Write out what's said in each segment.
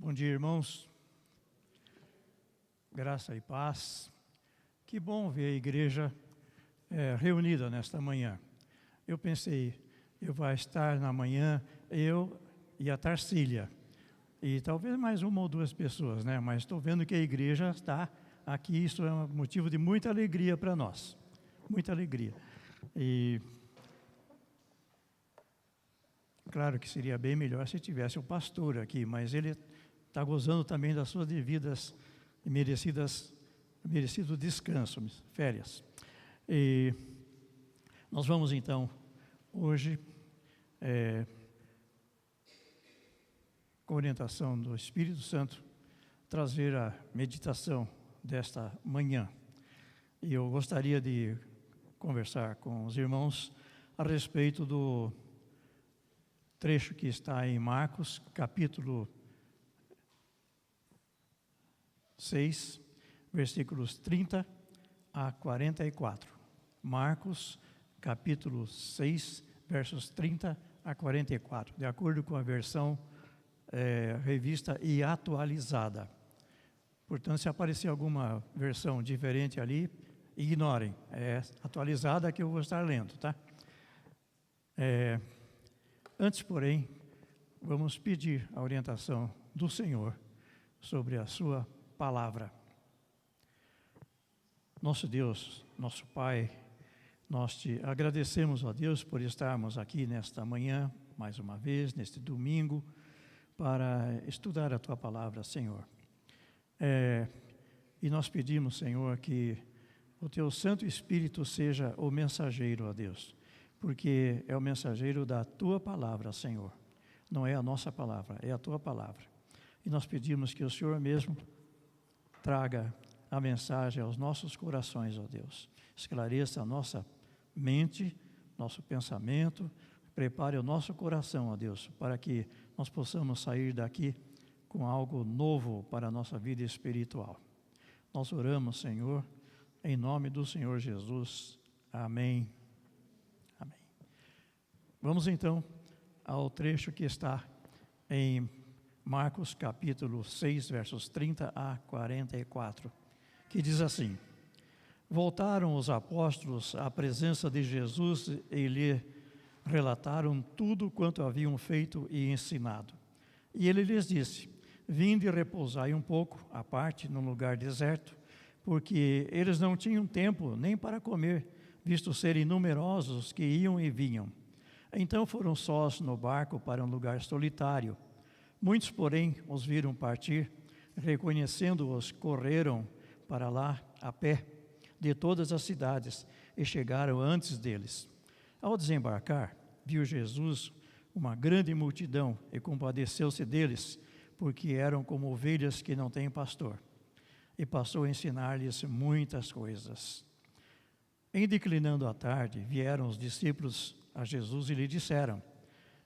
Bom dia, irmãos. Graça e paz. Que bom ver a igreja reunida nesta manhã. Eu pensei, eu vou estar na manhã, eu e a Tarsília. E talvez mais uma ou duas pessoas, né? Mas estou vendo que a igreja está aqui, isso é um motivo de muita alegria para nós. Muita alegria. E claro que seria bem melhor se tivesse o pastor aqui, mas ele está gozando também das suas devidas e merecido descanso, férias. E nós vamos então, hoje, com orientação do Espírito Santo, trazer a meditação desta manhã. E eu gostaria de conversar com os irmãos a respeito do trecho que está em Marcos, capítulo 6, versículos 30 a 44. Marcos, capítulo 6, versos 30 a 44, de acordo com a versão revista e atualizada. Portanto, se aparecer alguma versão diferente ali, ignorem. É atualizada que eu vou estar lendo, tá? Antes, porém, vamos pedir a orientação do Senhor sobre a sua palavra. Nosso Deus, nosso Pai, nós te agradecemos, ó Deus, por estarmos aqui nesta manhã, mais uma vez, neste domingo, para estudar a tua palavra, Senhor. E nós pedimos, Senhor, que o teu Santo Espírito seja o mensageiro, ó Deus, porque é o mensageiro da tua palavra, Senhor. Não é a nossa palavra, é a tua palavra. E nós pedimos que o Senhor mesmo traga a mensagem aos nossos corações, ó Deus. Esclareça a nossa mente, nosso pensamento, prepare o nosso coração, ó Deus, para que nós possamos sair daqui com algo novo para a nossa vida espiritual. Nós oramos, Senhor, em nome do Senhor Jesus. Amém. Amém. Vamos então ao trecho que está em Marcos capítulo 6, versos 30 a 44, que diz assim: Voltaram os apóstolos à presença de Jesus e lhe relataram tudo quanto haviam feito e ensinado. E ele lhes disse: Vinde e repousai um pouco, à parte, num lugar deserto, porque eles não tinham tempo nem para comer, visto serem numerosos os que iam e vinham. Então foram sós no barco para um lugar solitário. Muitos, porém, os viram partir, reconhecendo-os, correram para lá a pé de todas as cidades e chegaram antes deles. Ao desembarcar, viu Jesus uma grande multidão e compadeceu-se deles, porque eram como ovelhas que não têm pastor. E passou a ensinar-lhes muitas coisas. Em declinando a tarde, vieram os discípulos a Jesus e lhe disseram: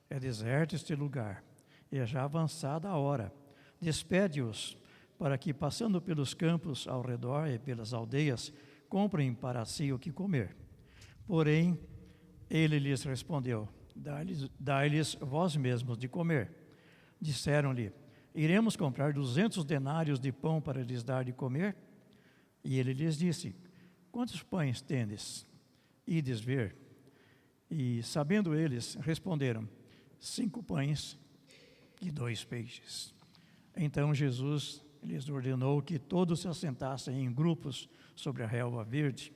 É deserto este lugar, e é já avançada a hora. Despede-os, para que, passando pelos campos ao redor e pelas aldeias, comprem para si o que comer. Porém, ele lhes respondeu: Dai-lhes vós mesmos de comer. Disseram-lhe: Iremos comprar 200 denários de pão para lhes dar de comer? E ele lhes disse: Quantos pães tendes? Ides ver. E, sabendo eles, responderam: 5 pães e 2 peixes. Então Jesus lhes ordenou que todos se assentassem em grupos sobre a relva verde.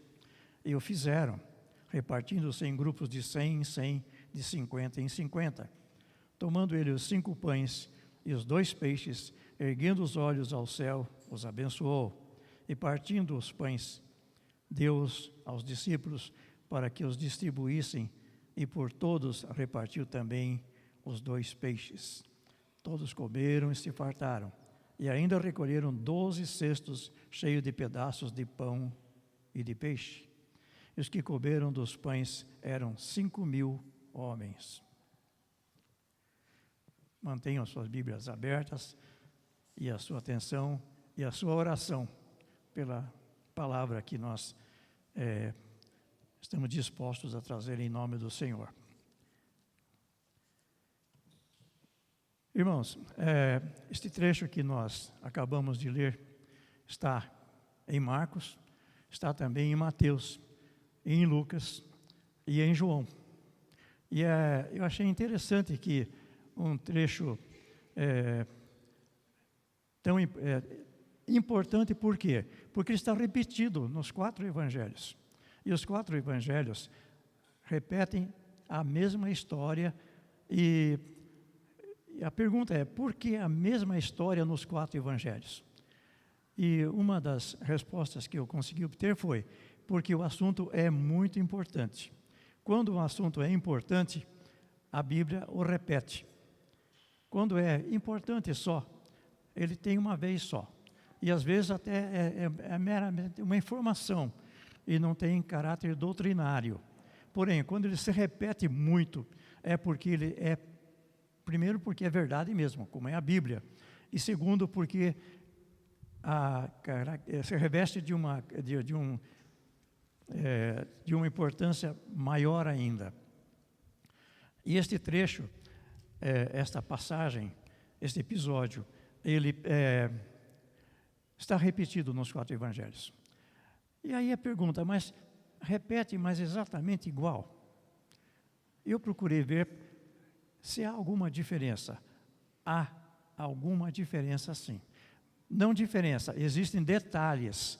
E o fizeram, repartindo-se em grupos de 100 em 100, de 50 em 50. Tomando ele os 5 pães e os 2 peixes, erguendo os olhos ao céu, os abençoou. E partindo os pães, deu-os aos discípulos para que os distribuíssem, e por todos repartiu também os 2 peixes. Todos comeram e se fartaram, e ainda recolheram 12 cestos cheios de pedaços de pão e de peixe. E os que comeram dos pães eram 5.000 homens. Mantenham suas Bíblias abertas e a sua atenção e a sua oração pela palavra que nós estamos dispostos a trazer em nome do Senhor. Irmãos, este trecho que nós acabamos de ler está em Marcos, está também em Mateus, em Lucas e em João. E eu achei interessante que um trecho tão importante, por quê? Porque ele está repetido nos 4 evangelhos. E os 4 evangelhos repetem a mesma história. E a pergunta é, por que a mesma história nos 4 evangelhos? E uma das respostas que eu consegui obter foi, porque o assunto é muito importante. Quando um assunto é importante, a Bíblia o repete. Quando é importante só, ele tem uma vez só. E às vezes até é meramente uma informação e não tem caráter doutrinário. Porém, quando ele se repete muito, é porque ele é, primeiro, porque é verdade mesmo, como é a Bíblia. E segundo, porque se reveste de uma importância maior ainda. E este trecho, esta passagem, este episódio, ele está repetido nos 4 evangelhos. E aí a pergunta, mas repete, mas exatamente igual? Eu procurei ver se há alguma diferença. Há alguma diferença, sim. Não diferença, existem detalhes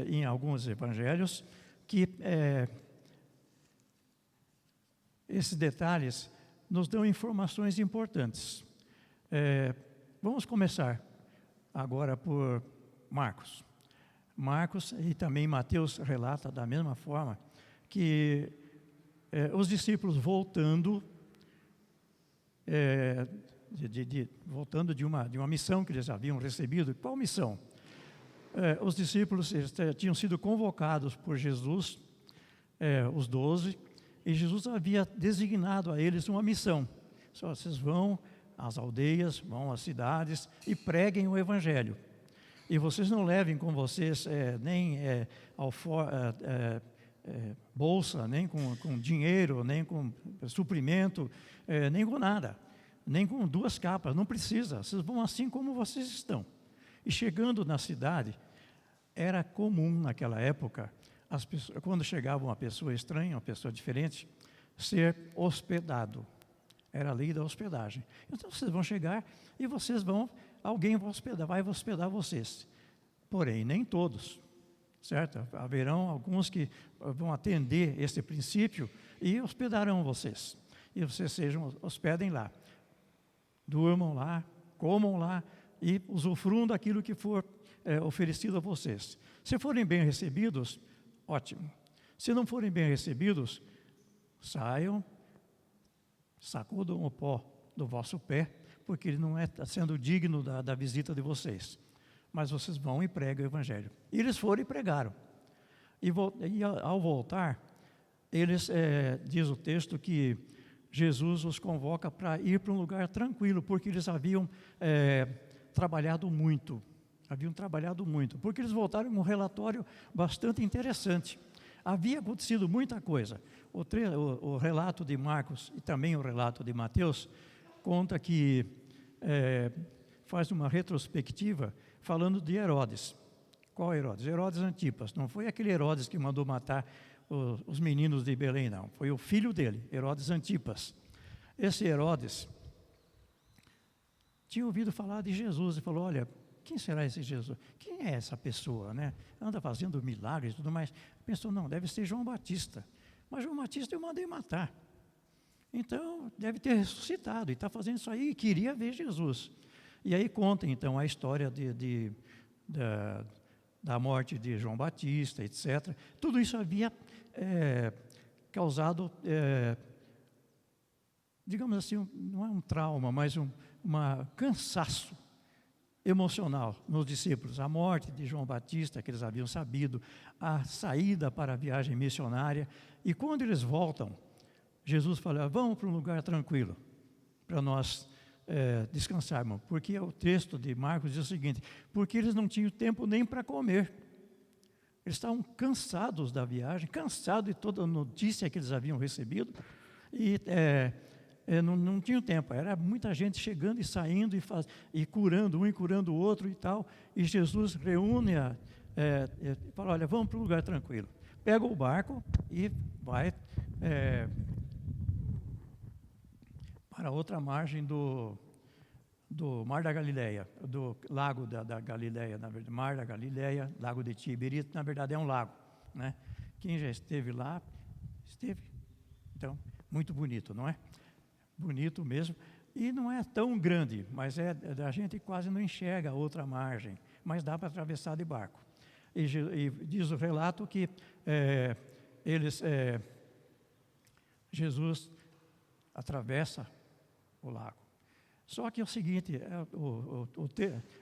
em alguns evangelhos que esses detalhes nos dão informações importantes. Vamos começar agora por Marcos. Marcos e também Mateus relata da mesma forma que os discípulos voltando de uma missão que eles haviam recebido. Qual missão? Os discípulos tinham sido convocados por Jesus, os 12, e Jesus havia designado a eles uma missão. Só vocês vão às aldeias, vão às cidades e preguem o Evangelho. E vocês não levem com vocês nem bolsa, nem com dinheiro, nem com suprimento, nem com nada, nem com 2 capas, não precisa. Vocês vão assim como vocês estão. E chegando na cidade, era comum naquela época, quando chegava uma pessoa estranha, uma pessoa diferente, ser hospedado. Era a lei da hospedagem. Então vocês vão chegar e alguém vai hospedar vocês. Porém, nem todos, certo? Haverão alguns que vão atender esse princípio e hospedarão vocês. E vocês hospedem lá. Durmam lá, comam lá e usufruam daquilo que for oferecido a vocês. Se forem bem recebidos, ótimo. Se não forem bem recebidos, saiam, sacudam o pó do vosso pé, porque ele não está sendo digno da visita de vocês. Mas vocês vão e pregam o Evangelho. E eles foram e pregaram. E ao voltar, diz o texto que Jesus os convoca para ir para um lugar tranquilo, porque eles haviam trabalhado muito. Porque eles voltaram com um relatório bastante interessante. Havia acontecido muita coisa. O relato de Marcos e também o relato de Mateus conta que faz uma retrospectiva falando de Herodes. Qual Herodes? Herodes Antipas. Não foi aquele Herodes que mandou matar os meninos de Belém, não. Foi o filho dele, Herodes Antipas. Esse Herodes tinha ouvido falar de Jesus e falou, olha, quem será esse Jesus? Quem é essa pessoa, né? Anda fazendo milagres e tudo mais. Pensou, não, deve ser João Batista. Mas João Batista eu mandei matar. Então, deve ter ressuscitado e está fazendo isso aí e queria ver Jesus. E aí conta, então, a história da morte de João Batista, etc. Tudo isso havia causado, digamos assim, não é um trauma, mas um cansaço emocional nos discípulos. A morte de João Batista, que eles haviam sabido, a saída para a viagem missionária. E quando eles voltam, Jesus fala, vamos para um lugar tranquilo, para nós descansarmos. Porque o texto de Marcos diz o seguinte, porque eles não tinham tempo nem para comer. Eles estavam cansados da viagem, cansados de toda a notícia que eles haviam recebido. E não tinha tempo, era muita gente chegando e saindo e curando um e curando o outro e tal. E Jesus reúne, fala, olha, vamos para um lugar tranquilo. Pega o barco e vai para outra margem do Mar da Galileia, do Lago da Galileia, na verdade, Mar da Galileia, Lago de Tiberíades, na verdade é um lago, né? Quem já esteve lá, esteve. Então, muito bonito, não é? Bonito mesmo. E não é tão grande, mas a gente quase não enxerga a outra margem, mas dá para atravessar de barco. E diz o relato que Jesus atravessa o lago. Só que é o seguinte,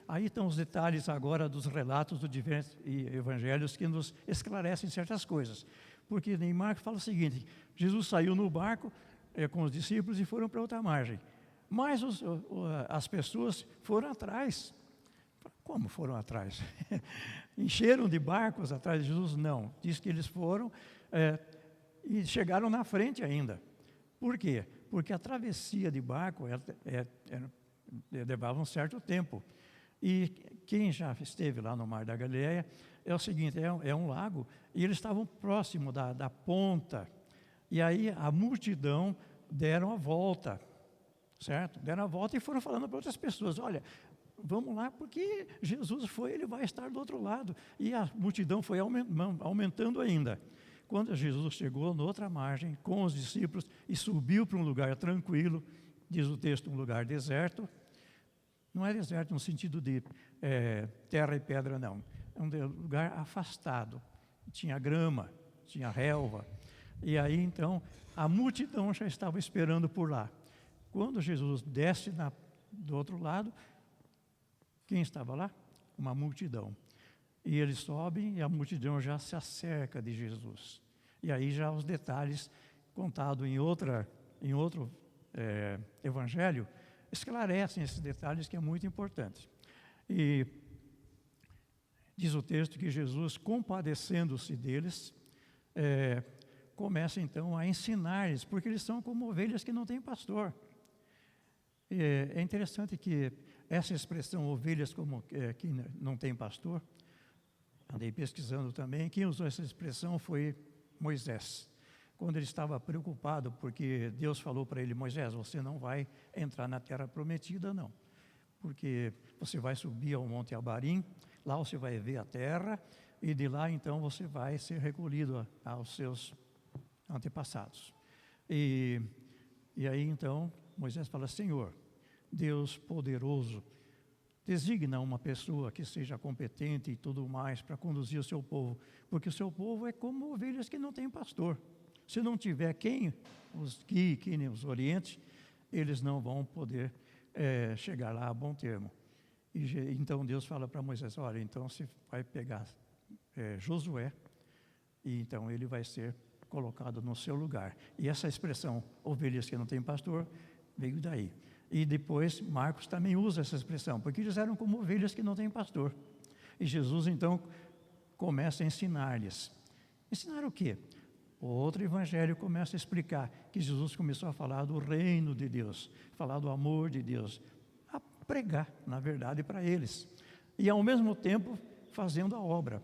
aí estão os detalhes agora dos relatos dos diversos evangelhos que nos esclarecem certas coisas. Porque em Marcos fala o seguinte, Jesus saiu no barco com os discípulos e foram para outra margem. Mas as pessoas foram atrás. Como foram atrás? Encheram de barcos atrás de Jesus? Não. Diz que eles foram e chegaram na frente ainda. Por quê? Porque a travessia de barco levava um certo tempo. E quem já esteve lá no Mar da Galileia, é o seguinte, é um lago, e eles estavam próximo da ponta. E aí a multidão deram a volta, certo? Deram a volta e foram falando para outras pessoas, olha, vamos lá, porque Jesus ele vai estar do outro lado. E a multidão foi aumentando ainda. Quando Jesus chegou na outra margem com os discípulos e subiu para um lugar tranquilo, diz o texto, um lugar deserto, não é deserto no sentido de terra e pedra, não. É um lugar afastado. Tinha grama, tinha relva. E aí, então, a multidão já estava esperando por lá. Quando Jesus desce do outro lado, quem estava lá? Uma multidão. E eles sobem e a multidão já se acerca de Jesus. E aí já os detalhes contados em outro evangelho esclarecem esses detalhes que é muito importante. E diz o texto que Jesus, compadecendo-se deles, começa então a ensinar-lhes, porque eles são como ovelhas que não têm pastor. É interessante que essa expressão, ovelhas que não têm pastor, andei pesquisando também, quem usou essa expressão foi Moisés. Quando ele estava preocupado, porque Deus falou para ele, Moisés, você não vai entrar na terra prometida, não. Porque você vai subir ao Monte Abarim, lá você vai ver a terra, e de lá então você vai ser recolhido aos seus antepassados. E aí então Moisés fala, Senhor, Deus poderoso, designa uma pessoa que seja competente e tudo mais para conduzir o seu povo, porque o seu povo é como ovelhas que não têm pastor. Se não tiver quem os guie, quem os oriente, eles não vão poder chegar lá a bom termo. E então Deus fala para Moisés, olha, então você vai pegar Josué, e então ele vai ser colocado no seu lugar. E essa expressão, ovelhas que não têm pastor, veio daí. E depois Marcos também usa essa expressão, porque eles eram como ovelhas que não têm pastor. E Jesus então começa a ensinar-lhes. Ensinar o quê? O outro evangelho começa a explicar que Jesus começou a falar do reino de Deus, falar do amor de Deus, a pregar, na verdade, para eles. E ao mesmo tempo fazendo a obra,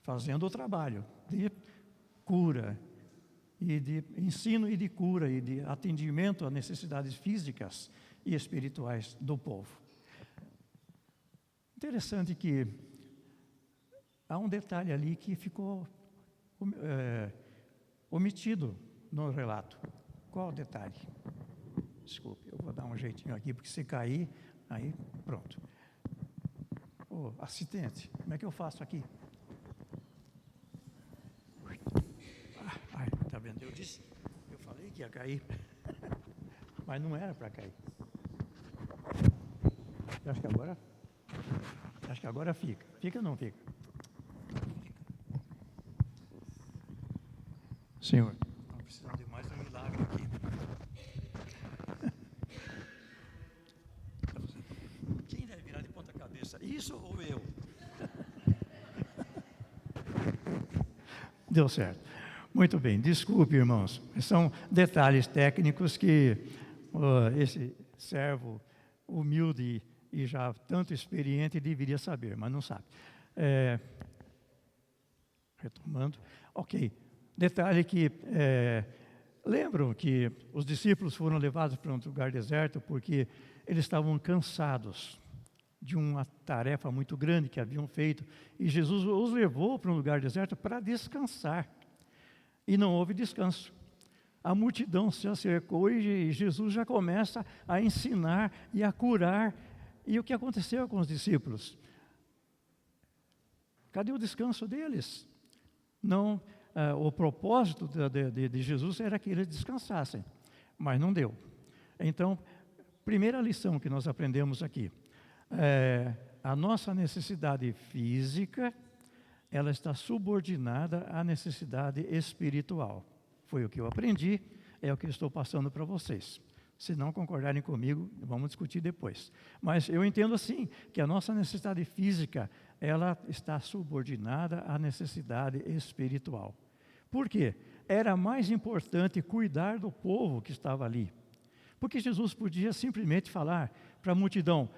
fazendo o trabalho de cura, e de ensino e de cura e de atendimento a necessidades físicas e espirituais do povo. Interessante que há um detalhe ali que ficou omitido no relato. Qual o detalhe? Desculpe, eu vou dar um jeitinho aqui, porque se cair, aí pronto. Ô, assistente, como é que eu faço aqui? Ai, tá vendo? Eu falei que ia cair, mas não era para cair. Acho que agora fica. Fica ou não fica? Senhor, estamos precisando de mais um milagre aqui. Quem deve virar de ponta cabeça? Isso ou eu? Deu certo. Muito bem, desculpe, irmãos. São detalhes técnicos que esse servo humilde e já tanto experiente deveria saber, mas não sabe. Retomando, ok. Detalhe que lembram que os discípulos foram levados para um lugar deserto porque eles estavam cansados de uma tarefa muito grande que haviam feito, e Jesus os levou para um lugar deserto para descansar, e não houve descanso. A multidão se acercou e Jesus já começa a ensinar e a curar. E o que aconteceu com os discípulos? Cadê o descanso deles? Não, o propósito de Jesus era que eles descansassem, mas não deu. Então, primeira lição que nós aprendemos aqui, a nossa necessidade física, ela está subordinada à necessidade espiritual. Foi o que eu aprendi, é o que eu estou passando para vocês. Se não concordarem comigo, vamos discutir depois. Mas eu entendo assim, que a nossa necessidade física, ela está subordinada à necessidade espiritual. Por quê? Era mais importante cuidar do povo que estava ali. Porque Jesus podia simplesmente falar para a multidão: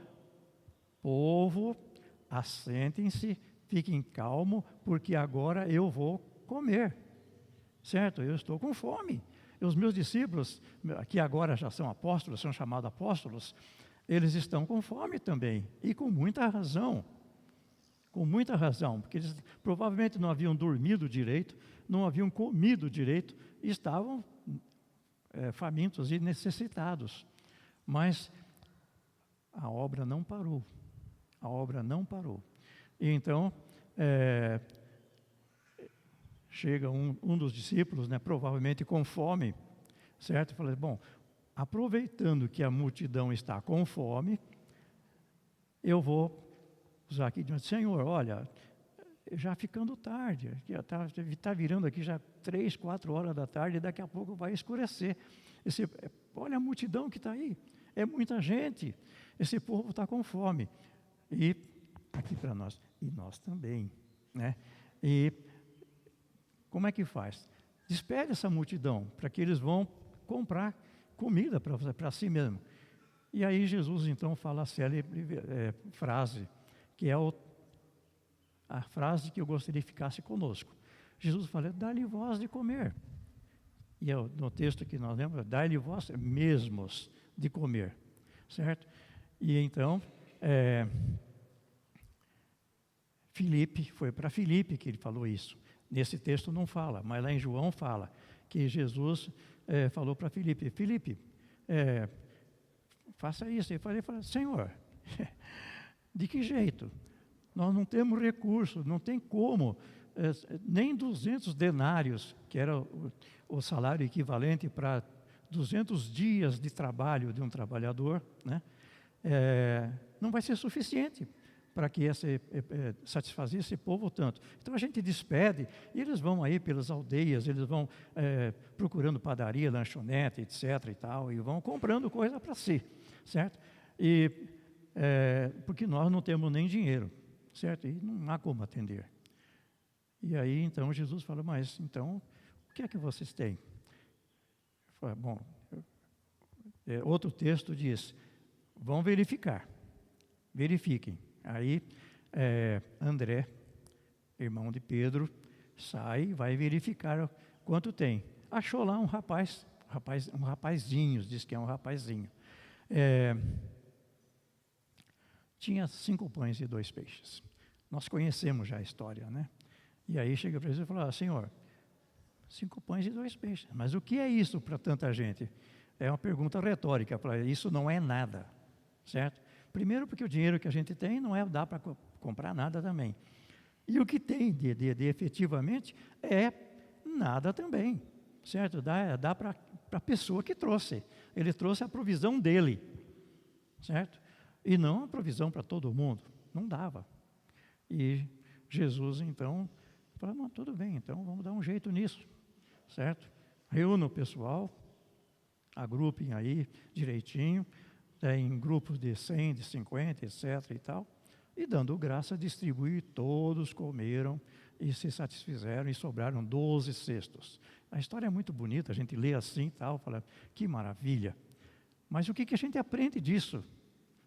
povo, assentem-se, fiquem calmos, porque agora eu vou comer. Certo? Eu estou com fome. E os meus discípulos, que agora já são apóstolos, são chamados apóstolos, eles estão com fome também, e com muita razão. Com muita razão, porque eles provavelmente não haviam dormido direito, não haviam comido direito, e estavam famintos e necessitados. Mas a obra não parou. A obra não parou. E então, chega um dos discípulos, provavelmente com fome, certo? Falei, bom, aproveitando que a multidão está com fome, eu vou usar aqui, Senhor, olha, já ficando tarde, está virando aqui já 3, 4 horas da tarde, e daqui a pouco vai escurecer. Olha a multidão que está aí, é muita gente, esse povo está com fome. E aqui para nós, e nós também, né? E como é que faz? Despede essa multidão para que eles vão comprar comida para si mesmo. E aí Jesus então fala a célebre frase, que é a frase que eu gostaria que ficasse conosco. Jesus fala: dá-lhe vós de comer. E no texto que nós lemos, dá-lhe vós mesmos de comer. Certo? E então, foi para Filipe que ele falou isso. Nesse texto não fala, mas lá em João fala que Jesus falou para Filipe: Filipe, faça isso. Ele falou: Senhor, de que jeito? Nós não temos recursos, não tem como, nem 200 denários, que era o salário equivalente para 200 dias de trabalho de um trabalhador, né? Não vai ser suficiente para que satisfazer esse povo tanto. Então a gente despede, e eles vão aí pelas aldeias, eles vão procurando padaria, lanchonete, etc. e tal, e vão comprando coisa para si, certo? E porque nós não temos nem dinheiro, certo? E não há como atender. E aí então Jesus fala: mas então, o que é que vocês têm? Falo, bom, outro texto diz: vão verificar, verifiquem. Aí André, irmão de Pedro, sai, vai verificar quanto tem. Achou lá um rapazinho, diz que é um rapazinho. Tinha 5 pães e 2 peixes. Nós conhecemos já a história, né? E aí chega para Jesus e fala: Senhor, 5 pães e 2 peixes. Mas o que é isso para tanta gente? É uma pergunta retórica. Isso não é nada, certo? Primeiro porque o dinheiro que a gente tem não dá para comprar nada também. E o que tem de efetivamente é nada também, certo? Dá para a pessoa que trouxe. Ele trouxe a provisão dele, certo? E não a provisão para todo mundo. Não dava. E Jesus então falou: tudo bem, então vamos dar um jeito nisso, certo? Reúna o pessoal, agrupem aí direitinho, em grupos de 100, de 50, etc. e tal, e dando graça, distribuir, todos comeram e se satisfizeram, e sobraram 12 cestos. A história é muito bonita, a gente lê assim e tal, fala: que maravilha. Mas o que a gente aprende disso?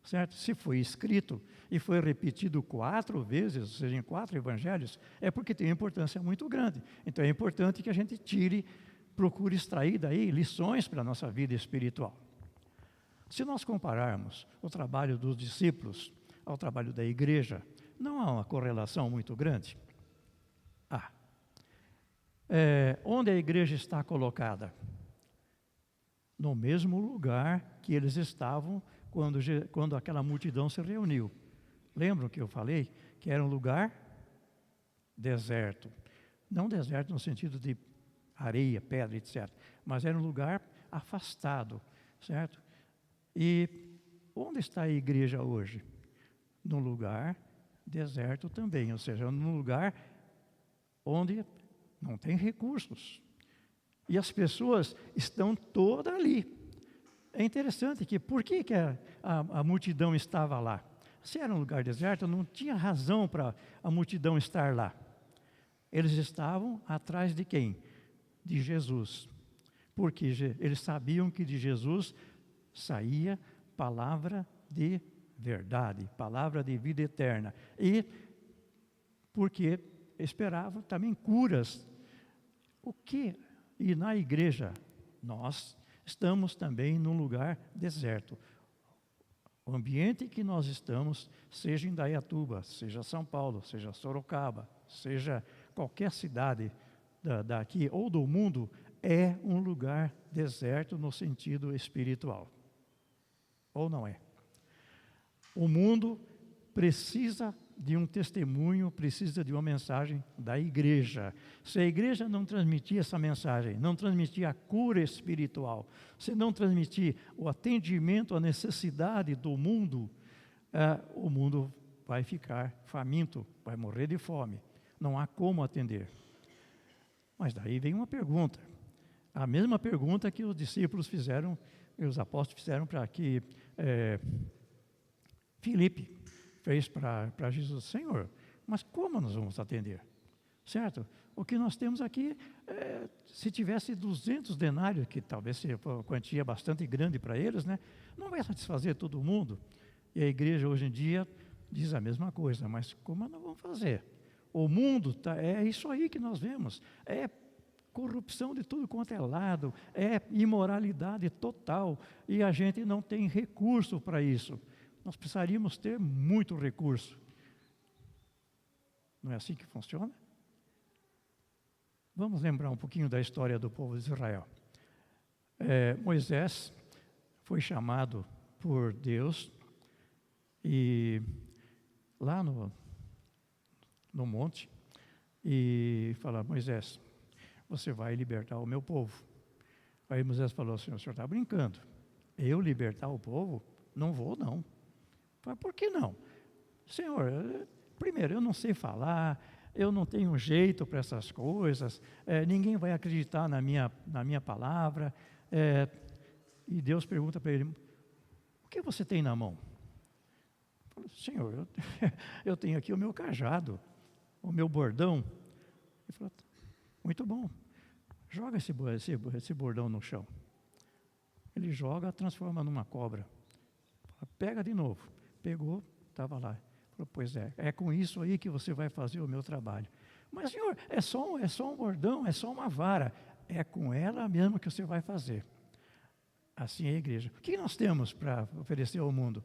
Certo? Se foi escrito e foi repetido 4 vezes, ou seja, em 4 evangelhos, é porque tem uma importância muito grande. Então é importante que a gente procure extrair daí lições para a nossa vida espiritual. Se nós compararmos o trabalho dos discípulos ao trabalho da igreja, não há uma correlação muito grande? Onde a igreja está colocada? No mesmo lugar que eles estavam quando aquela multidão se reuniu. Lembram que eu falei que era um lugar deserto? Não deserto no sentido de areia, pedra, etc. Mas era um lugar afastado, certo? E onde está a igreja hoje? Num lugar deserto também, ou seja, num lugar onde não tem recursos. E as pessoas estão todas ali. É interessante que, por que a multidão estava lá? Se era um lugar deserto, não tinha razão para a multidão estar lá. Eles estavam atrás de quem? De Jesus. Porque eles sabiam que de Jesus saía palavra de verdade, palavra de vida eterna. E porque esperavam também curas. E na igreja, nós estamos também num lugar deserto. O ambiente que nós estamos, seja em Indaiatuba, seja São Paulo, seja Sorocaba, seja qualquer cidade daqui ou do mundo, é um lugar deserto no sentido espiritual. Ou não é? O mundo precisa de um testemunho, precisa de uma mensagem da igreja. Se a igreja não transmitir essa mensagem, não transmitir a cura espiritual, se não transmitir o atendimento à necessidade do mundo, o mundo vai ficar faminto, vai morrer de fome. Não há como atender. Mas daí vem uma pergunta. A mesma pergunta que os discípulos fizeram, e os apóstolos fizeram para que Filipe fez para Jesus: Senhor, mas como nós vamos atender? Certo? O que nós temos aqui, se tivesse 200 denários, que talvez seja uma quantia bastante grande para eles, né, não vai satisfazer todo mundo. E a igreja hoje em dia diz a mesma coisa, mas como nós vamos fazer? O mundo, é isso aí que nós vemos, é corrupção de tudo quanto é lado, é imoralidade total, e a gente não tem recurso para isso. Nós precisaríamos ter muito recurso. Não é assim que funciona? Vamos lembrar um pouquinho da história do povo de Israel. Moisés foi chamado por Deus e lá no monte e falou: Moisés, você vai libertar o meu povo. Aí Moisés falou assim: o senhor está brincando? Eu libertar o povo? Não vou, não. Falei: por que não? Senhor, primeiro, eu não sei falar, eu não tenho jeito para essas coisas, ninguém vai acreditar na minha palavra. E Deus pergunta para ele: o que você tem na mão? Falei: Senhor, eu tenho aqui o meu cajado, o meu bordão. Ele falou: muito bom, joga esse bordão no chão. Ele joga, transforma numa cobra. Pega de novo. Pegou, estava lá. Falou: pois é com isso aí que você vai fazer o meu trabalho. Mas, senhor, é só um bordão, é só uma vara. É com ela mesmo que você vai fazer. Assim é a igreja. O que nós temos para oferecer ao mundo?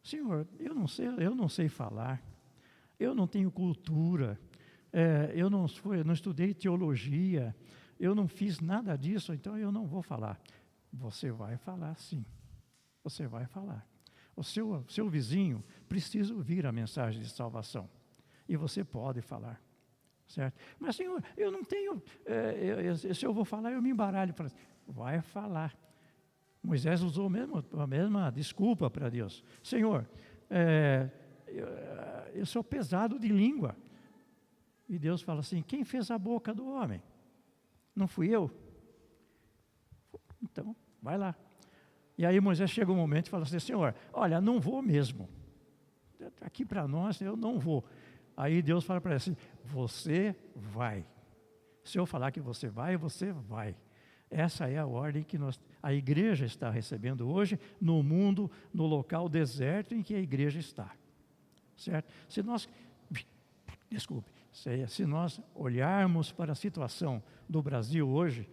Senhor, eu não sei falar, eu não tenho cultura, eu não estudei teologia, eu não fiz nada disso, então eu não vou falar. Você vai falar sim, você vai falar. O seu vizinho precisa ouvir a mensagem de salvação. E você pode falar. Certo? Mas, senhor, eu não tenho... se eu vou falar, eu me embaralho. Vai falar. Moisés usou a mesma desculpa para Deus. Senhor, eu sou pesado de língua. E Deus fala assim: quem fez a boca do homem? Não fui eu? Então, vai lá. E aí Moisés chega um momento e fala assim: Senhor, olha, não vou mesmo. Aqui para nós, eu não vou. Aí Deus fala para ele assim: você vai. Se eu falar que você vai, você vai. Essa é a ordem que a igreja está recebendo hoje no mundo, no local deserto em que a igreja está. Certo? Se nós olharmos para a situação do Brasil hoje,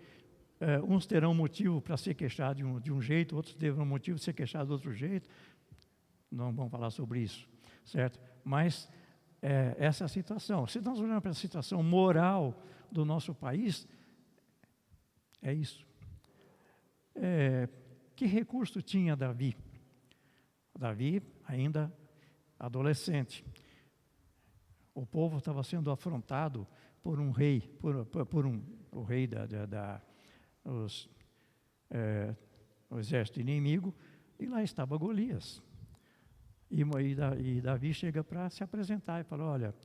uns terão motivo para se queixar de um jeito, outros terão motivo de se queixar de outro jeito. Não vamos falar sobre isso, certo? Mas essa é a situação. Se nós olharmos para a situação moral do nosso país, é isso. Que recurso tinha Davi? Davi ainda adolescente. O povo estava sendo afrontado por um rei, o rei o exército inimigo, e lá estava Golias. E Davi chega para se apresentar e fala: olha,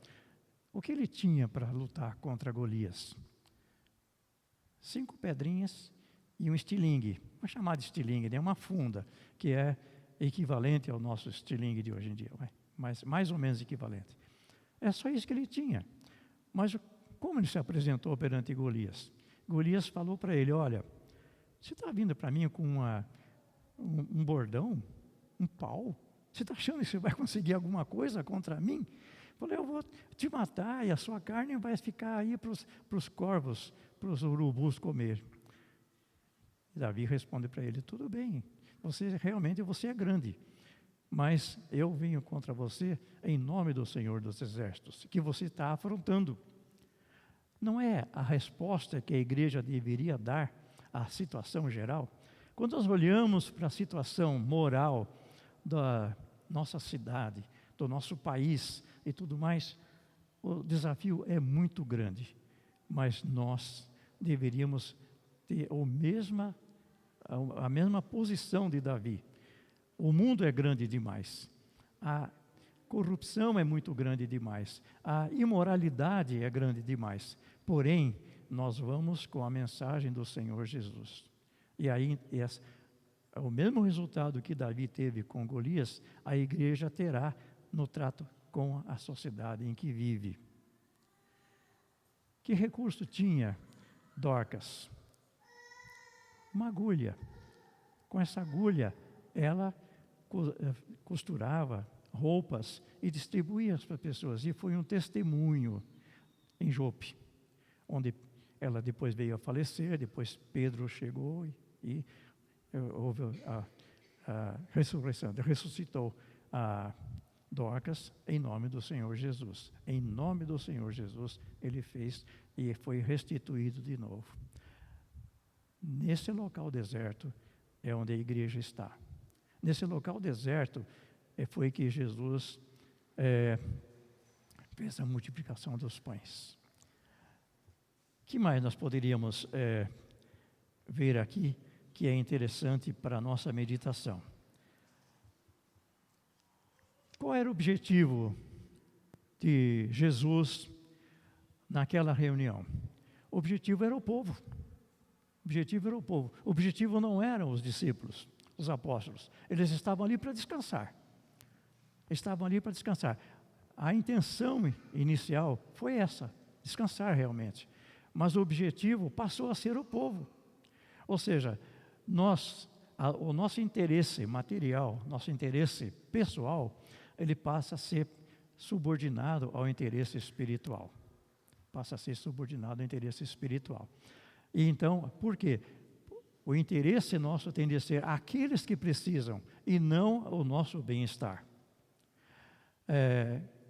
o que ele tinha para lutar contra Golias? 5 pedrinhas e um estilingue. Não é chamado de estilingue, né? Uma funda, que é equivalente ao nosso estilingue de hoje em dia, mas mais ou menos equivalente. É só isso que ele tinha. Mas como ele se apresentou perante Golias? Golias falou para ele: olha, você está vindo para mim com um bordão, um pau? Você está achando que você vai conseguir alguma coisa contra mim? Falei: eu vou te matar e a sua carne vai ficar aí para os corvos, para os urubus comer. E Davi responde para ele: tudo bem, você é grande, mas eu venho contra você em nome do Senhor dos Exércitos, que você está afrontando. Não é a resposta que a igreja deveria dar à situação geral? Quando nós olhamos para a situação moral da nossa cidade, do nosso país e tudo mais, o desafio é muito grande, mas nós deveríamos ter a mesma posição de Davi. O mundo é grande demais, a corrupção é muito grande demais, a imoralidade é grande demais, porém, nós vamos com a mensagem do Senhor Jesus. E aí, o mesmo resultado que Davi teve com Golias, a igreja terá no trato com a sociedade em que vive. Que recurso tinha Dorcas? Uma agulha. Com essa agulha, ela costurava roupas e distribuía para as pessoas. E foi um testemunho em Jope, onde ela depois veio a falecer. Depois Pedro chegou e houve a ressurreição, ressuscitou a Dorcas em nome do Senhor Jesus. Em nome do Senhor Jesus, ele fez e foi restituído de novo. Nesse local deserto é onde a igreja está. Nesse local deserto foi que Jesus fez a multiplicação dos pães. O que mais nós poderíamos ver aqui que é interessante para a nossa meditação? Qual era o objetivo de Jesus naquela reunião? O objetivo era o povo. O objetivo era o povo. O objetivo não eram os discípulos, os apóstolos. Eles estavam ali para descansar. Estavam ali para descansar. A intenção inicial foi essa, descansar realmente. Mas o objetivo passou a ser o povo. Ou seja, o nosso interesse material, nosso interesse pessoal, ele passa a ser subordinado ao interesse espiritual. Passa a ser subordinado ao interesse espiritual. E então, por quê? O interesse nosso tem de ser aqueles que precisam e não o nosso bem-estar.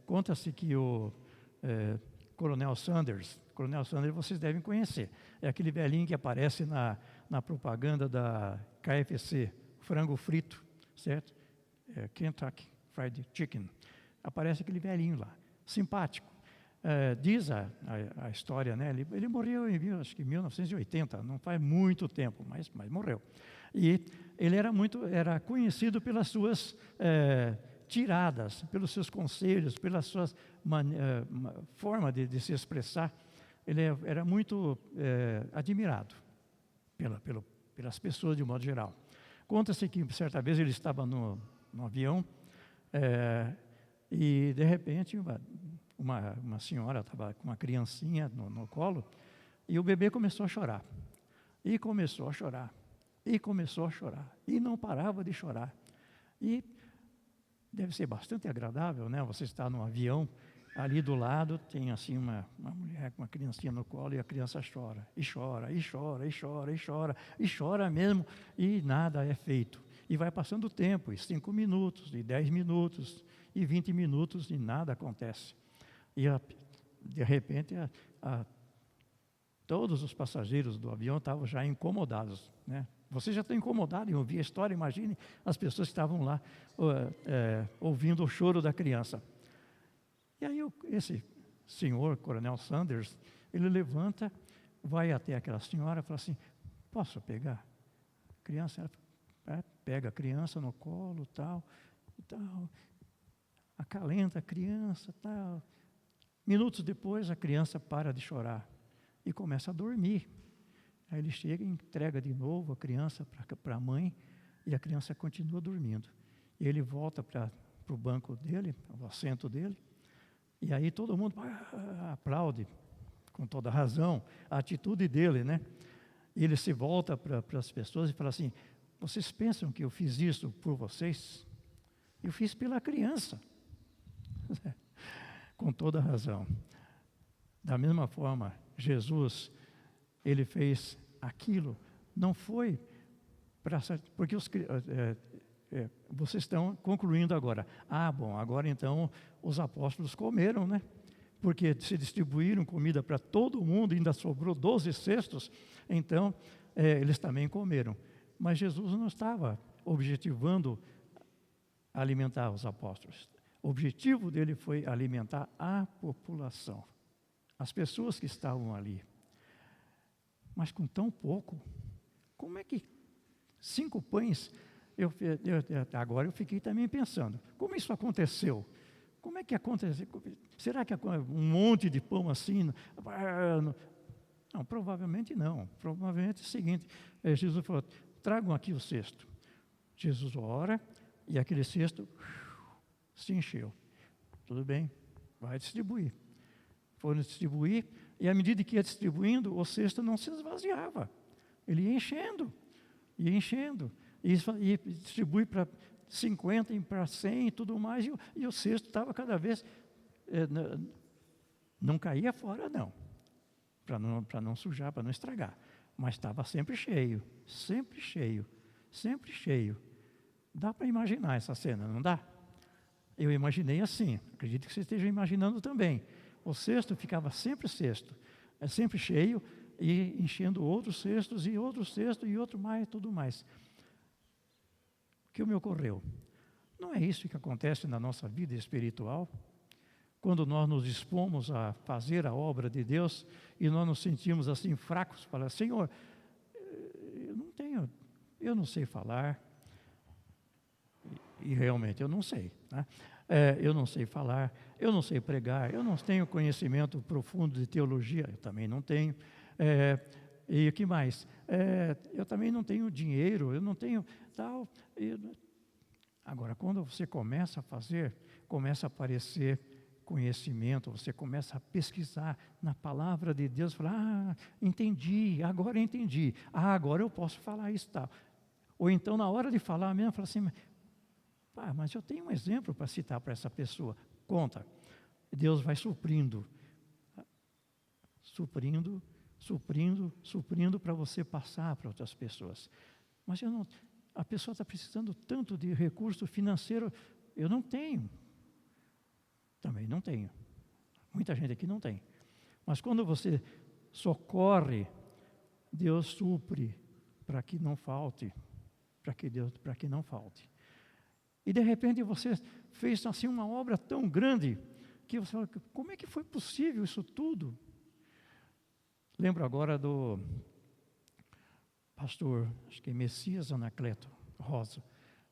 Conta-se que o Coronel Sanders vocês devem conhecer. É aquele velhinho que aparece na propaganda da KFC, frango frito, certo? Kentucky Fried Chicken. Aparece aquele velhinho lá, simpático. Diz a história, né? Ele morreu acho que em 1980, não faz muito tempo, mas morreu. E ele era conhecido pelas suas tiradas, pelos seus conselhos, pela sua forma de se expressar. Ele era muito admirado pelas pessoas de um modo geral. Conta-se que certa vez ele estava no avião e de repente uma senhora estava com uma criancinha no colo e o bebê começou a chorar. E começou a chorar. E começou a chorar. E não parava de chorar. E deve ser bastante agradável, né? Você está num avião, ali do lado tem assim uma mulher com uma criancinha no colo e a criança chora. E chora, e chora, e chora, e chora, e chora mesmo. E nada é feito. E vai passando o tempo, e 5 minutos, e 10 minutos, e 20 minutos, e nada acontece. E de repente todos os passageiros do avião estavam já incomodados, né? Você já está incomodado em ouvir a história, imagine as pessoas que estavam lá ouvindo o choro da criança. E aí esse senhor, Coronel Sanders, ele levanta, vai até aquela senhora e fala assim, posso pegar a criança? Ela pega a criança no colo, tal, acalenta a criança, tal. Minutos depois, a criança para de chorar e começa a dormir. Aí ele chega e entrega de novo a criança para a mãe e a criança continua dormindo. E ele volta para o banco dele, o assento dele, e aí todo mundo aplaude, com toda razão, a atitude dele, né? E ele se volta para as pessoas e fala assim, vocês pensam que eu fiz isso por vocês? Eu fiz pela criança. Com toda razão. Da mesma forma, Jesus, ele fez aquilo, não foi para... Porque vocês estão concluindo agora. Bom, agora então os apóstolos comeram, né? Porque se distribuíram comida para todo mundo, ainda sobrou 12 cestos, então eles também comeram. Mas Jesus não estava objetivando alimentar os apóstolos. O objetivo dele foi alimentar a população, as pessoas que estavam ali. Mas com tão pouco, como é que 5 pães... agora eu fiquei também pensando, como isso aconteceu? Como é que aconteceu? Será que um monte de pão assim? Não, provavelmente não. Provavelmente é o seguinte, Jesus falou, tragam aqui o cesto. Jesus ora e aquele cesto se encheu. Tudo bem, vai distribuir. Foram distribuir e à medida que ia distribuindo, o cesto não se esvaziava. Ele ia enchendo, e distribui para 50, para 100 e tudo mais, e o cesto estava cada vez, não caía fora não, para não sujar, para não estragar, mas estava sempre cheio, sempre cheio, sempre cheio. Dá para imaginar essa cena, não dá? Eu imaginei assim, acredito que você esteja imaginando também. O cesto ficava sempre sempre cheio, e enchendo outros cestos, e outros cestos, e outro mais, tudo mais. O que me ocorreu? Não é isso que acontece na nossa vida espiritual? Quando nós nos dispomos a fazer a obra de Deus, e nós nos sentimos assim fracos, para Senhor, eu não sei falar, e realmente eu não sei, né? Eu não sei falar, eu não sei pregar, eu não tenho conhecimento profundo de teologia, eu também não tenho. E o que mais? Eu também não tenho dinheiro, eu não tenho tal. Agora, quando você começa a fazer, começa a aparecer conhecimento, você começa a pesquisar na palavra de Deus, falar, entendi, agora entendi, agora eu posso falar isso tal. Ou então, na hora de falar mesmo, fala assim, mas eu tenho um exemplo para citar para essa pessoa. Conta. Deus vai suprindo para você passar para outras pessoas. Mas a pessoa está precisando tanto de recurso financeiro, eu não tenho. Também não tenho. Muita gente aqui não tem. Mas quando você socorre, Deus supre para que não falte, para que não falte. E de repente você fez assim uma obra tão grande que você fala, como é que foi possível isso tudo? Lembro agora do pastor, acho que é Messias Anacleto Rosa,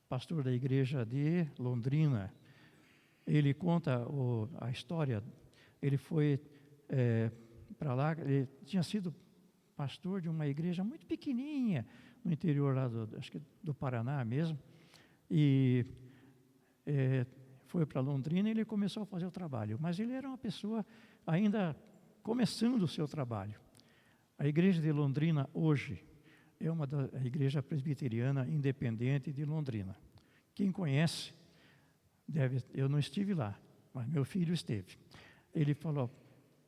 pastor da igreja de Londrina. Ele conta a história, ele foi para lá, ele tinha sido pastor de uma igreja muito pequenininha, no interior lá acho que do Paraná mesmo, e foi para Londrina e ele começou a fazer o trabalho, mas ele era uma pessoa ainda começando o seu trabalho. A igreja de Londrina hoje é uma da Igreja Presbiteriana Independente de Londrina. Quem conhece, eu não estive lá, mas meu filho esteve. Ele falou: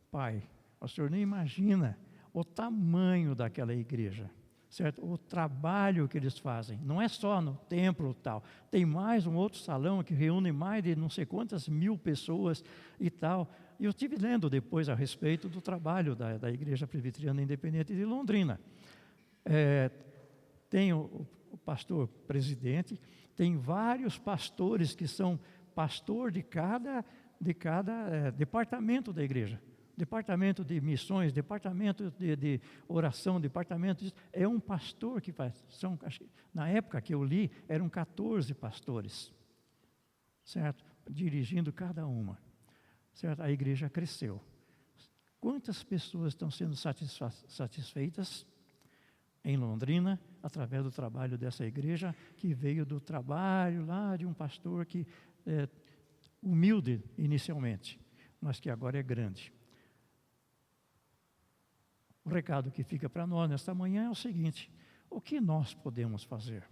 pai, o senhor nem imagina o tamanho daquela igreja, certo? O trabalho que eles fazem, não é só no templo e tal, tem mais um outro salão que reúne mais de não sei quantas mil pessoas e tal. E eu estive lendo depois a respeito do trabalho da Igreja Presbiteriana Independente de Londrina. Tem o pastor presidente, tem vários pastores que são pastor de cada departamento da igreja. Departamento de missões, departamento de oração, departamento de... É um pastor que faz. Na época que eu li, eram 14 pastores, certo? Dirigindo cada uma, certo? A igreja cresceu. Quantas pessoas estão sendo satisfeitas em Londrina, através do trabalho dessa igreja, que veio do trabalho lá de um pastor que humilde inicialmente, mas que agora é grande. O recado que fica para nós nesta manhã é o seguinte: o que nós podemos fazer?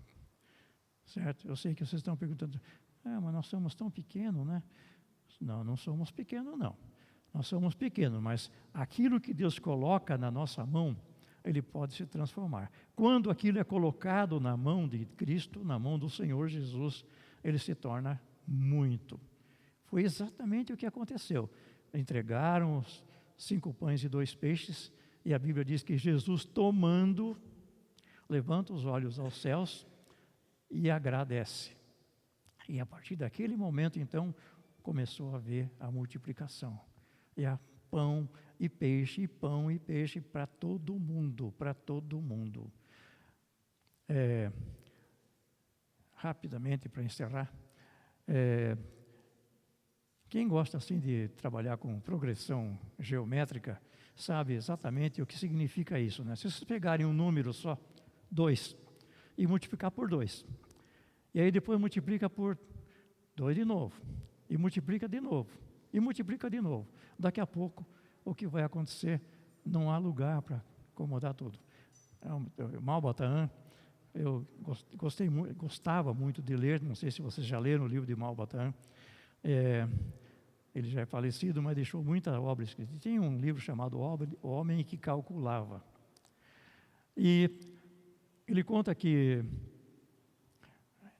Certo? Eu sei que vocês estão perguntando, mas nós somos tão pequenos, né? Não, não somos pequenos, não. Nós somos pequenos, mas aquilo que Deus coloca na nossa mão, ele pode se transformar. Quando aquilo é colocado na mão de Cristo, na mão do Senhor Jesus, ele se torna muito. Foi exatamente o que aconteceu. Entregaram os 5 pães e 2 peixes, e a Bíblia diz que Jesus, tomando, levanta os olhos aos céus e agradece. E a partir daquele momento, então, começou a haver a multiplicação. E a pão e peixe para todo mundo, para todo mundo. Rapidamente, para encerrar, quem gosta assim de trabalhar com progressão geométrica, sabe exatamente o que significa isso, né? Se vocês pegarem um número só, 2, e multiplicar por 2, e aí depois multiplica por 2 de novo, e multiplica de novo, e multiplica de novo. Daqui a pouco, o que vai acontecer, não há lugar para acomodar tudo. Malba-Tahan, eu gostava muito de ler, não sei se vocês já leram o livro de Malba-Tahan. Ele já é falecido, mas deixou muita obra escrita. Tem um livro chamado O Homem que Calculava. E ele conta que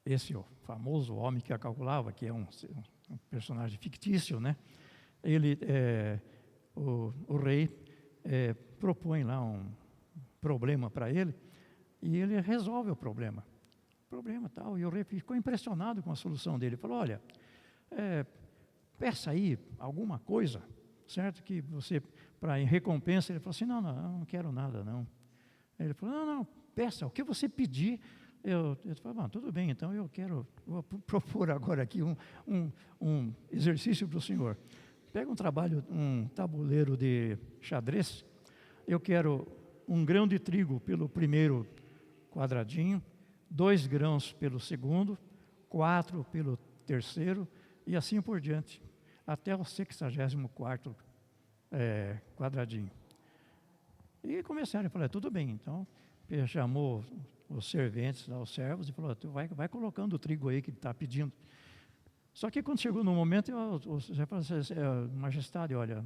esse famoso homem que calculava, que é um personagem fictício, né? O rei propõe lá um problema para ele, e ele resolve o problema tal, e o rei ficou impressionado com a solução dele. Falou: olha, peça aí alguma coisa, certo? Que você, em recompensa, ele falou assim: não quero nada, não. Ele falou: não, peça, o que você pedir. Eu falei: tudo bem, então vou propor agora aqui um exercício para o senhor. Pega um tabuleiro de xadrez, eu quero 1 grão de trigo pelo primeiro quadradinho, 2 grãos pelo segundo, 4 pelo terceiro, e assim por diante, até o 64º quadradinho. E começaram a falar: tudo bem, então, ele chamou os serventes, os servos, e falou: tu vai colocando o trigo aí que ele está pedindo. Só que quando chegou no momento, você falou assim: majestade, olha,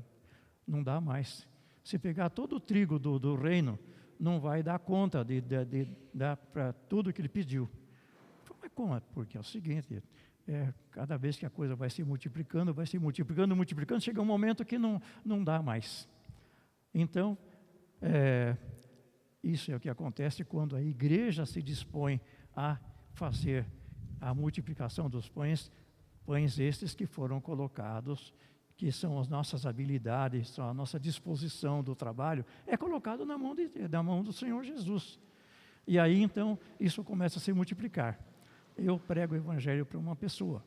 não dá mais. Se pegar todo o trigo do reino, não vai dar conta de dar para tudo que ele pediu. Mas como? Porque é o seguinte, cada vez que a coisa vai se multiplicando, chega um momento que não dá mais. Então, isso é o que acontece quando a igreja se dispõe a fazer a multiplicação dos pães estes que foram colocados, que são as nossas habilidades, são a nossa disposição do trabalho, é colocado na mão do Senhor Jesus. E aí, então, isso começa a se multiplicar. Eu prego o evangelho para uma pessoa,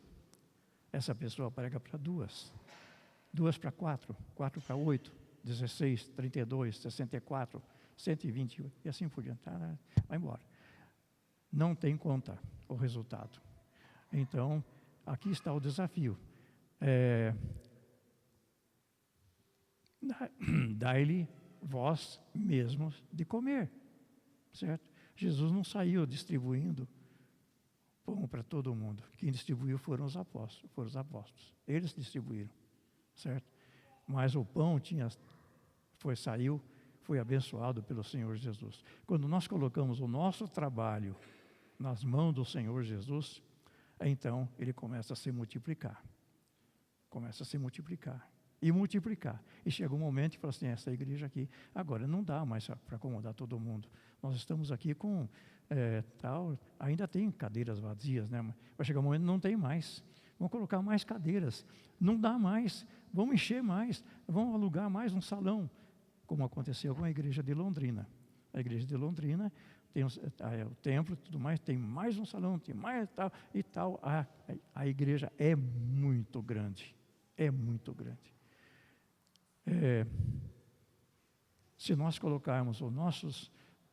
essa pessoa prega para 2 para 4, 4 para 8, 16, 32, 64, 120, e assim por diante. Vai embora. Não tem conta o resultado. Então, aqui está o desafio. Dai-lhe vós mesmos de comer, certo? Jesus não saiu distribuindo pão para todo mundo. Quem distribuiu foram os apóstolos. Eles distribuíram, certo? Mas o pão foi abençoado pelo Senhor Jesus. Quando nós colocamos o nosso trabalho nas mãos do Senhor Jesus, então ele começa a se multiplicar. Começa a se multiplicar. E multiplicar. E chega um momento que fala assim, essa igreja aqui, agora não dá mais para acomodar todo mundo. Nós estamos aqui com ainda tem cadeiras vazias, né? Vai chegar um momento que não tem mais. Vamos colocar mais cadeiras. Não dá mais. Vamos encher mais. Vamos alugar mais um salão. Como aconteceu com a igreja de Londrina. A igreja de Londrina tem o templo e tudo mais, tem mais um salão, tem mais tal e tal. A igreja é muito grande. É muito grande. Se nós colocarmos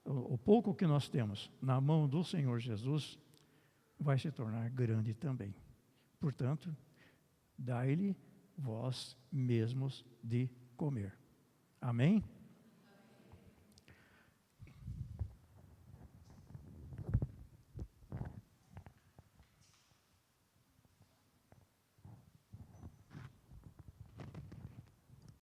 o pouco que nós temos na mão do Senhor Jesus, vai se tornar grande também. Portanto, dai-lhe vós mesmos de comer. Amém?